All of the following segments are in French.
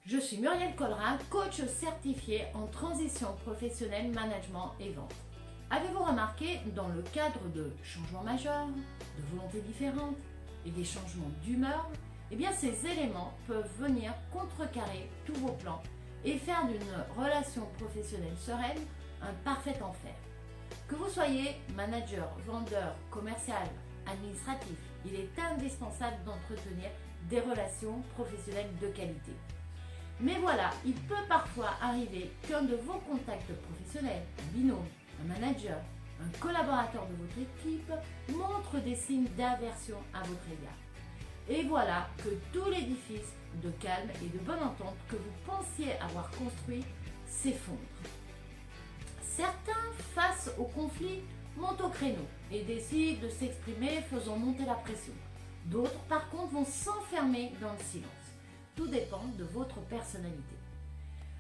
Je suis Muriel Collerin, coach certifié en transition professionnelle, management et vente. Avez-vous remarqué, dans le cadre de changements majeurs, de volontés différentes et des changements d'humeur, ces éléments peuvent venir contrecarrer tous vos plans et faire d'une relation professionnelle sereine un parfait enfer. Que vous soyez manager, vendeur, commercial, administratif, il est indispensable d'entretenir des relations professionnelles de qualité. Mais voilà, il peut parfois arriver qu'un de vos contacts professionnels, un binôme, un manager, un collaborateur de votre équipe montre des signes d'aversion à votre égard. Et voilà que tout l'édifice de calme et de bonne entente que vous pensiez avoir construit s'effondre. Certains, face au conflit, montent au créneau et décident de s'exprimer, faisant monter la pression. D'autres, par contre, vont s'enfermer dans le silence. Tout dépend de votre personnalité.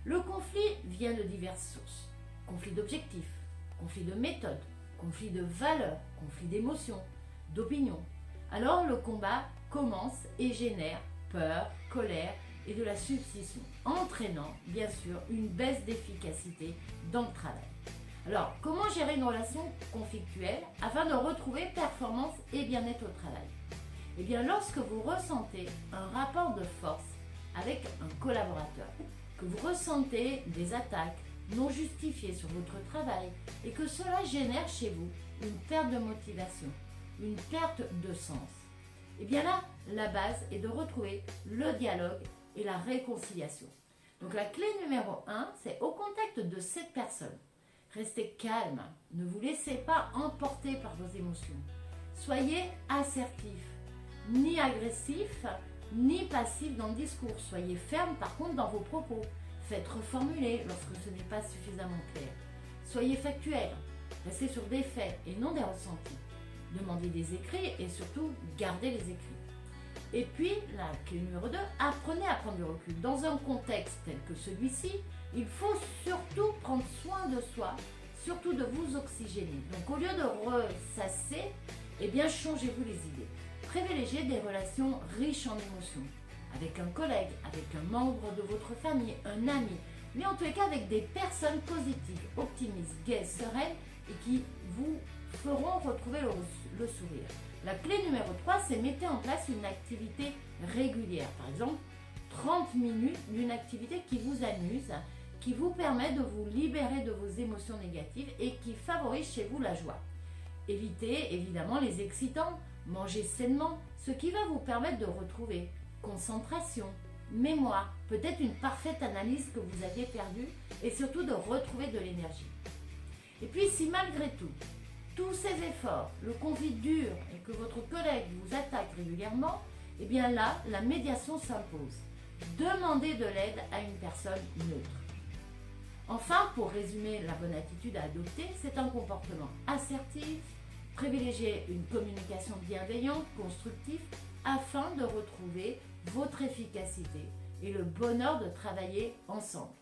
Le conflit vient de diverses sources. Conflit d'objectifs, conflit de méthode, conflit de valeurs, conflit d'émotions, d'opinions. Alors le combat commence et génère peur, colère et de la substitution, entraînant bien sûr une baisse d'efficacité dans le travail. Alors, comment gérer une relation conflictuelle afin de retrouver performance et bien-être au travail? Lorsque vous ressentez un rapport de force avec un collaborateur, que vous ressentez des attaques non justifiées sur votre travail et que cela génère chez vous une perte de motivation, une perte de sens, là, la base est de retrouver le dialogue et la réconciliation. Donc la clé numéro 1, c'est au contact de cette personne. Restez calme, ne vous laissez pas emporter par vos émotions. Soyez assertif, ni agressif, ni passif dans le discours. Soyez ferme par contre dans vos propos. Faites reformuler lorsque ce n'est pas suffisamment clair. Soyez factuel, restez sur des faits et non des ressentis. Demandez des écrits et surtout gardez les écrits. Et puis, la clé numéro 2, apprenez à prendre du recul. Dans un contexte tel que celui-ci, il faut surtout prendre soin de soi, surtout de vous oxygéner. Donc au lieu de ressasser, changez-vous les idées. Privilégiez des relations riches en émotions, avec un collègue, avec un membre de votre famille, un ami, mais en tous les cas avec des personnes positives, optimistes, gaies, sereines et qui vous feront retrouver le sourire. La clé numéro 3, c'est mettez en place une activité régulière. Par exemple, 30 minutes d'une activité qui vous amuse, qui vous permet de vous libérer de vos émotions négatives et qui favorise chez vous la joie. Évitez évidemment les excitants, mangez sainement, ce qui va vous permettre de retrouver concentration, mémoire, peut-être une parfaite analyse que vous aviez perdue et surtout de retrouver de l'énergie. Et puis si malgré tout, tous ces efforts, le conflit dure et que votre collègue vous attaque régulièrement, là, la médiation s'impose. Demandez de l'aide à une personne neutre. Enfin, pour résumer la bonne attitude à adopter, c'est un comportement assertif, privilégier une communication bienveillante, constructive, afin de retrouver votre efficacité et le bonheur de travailler ensemble.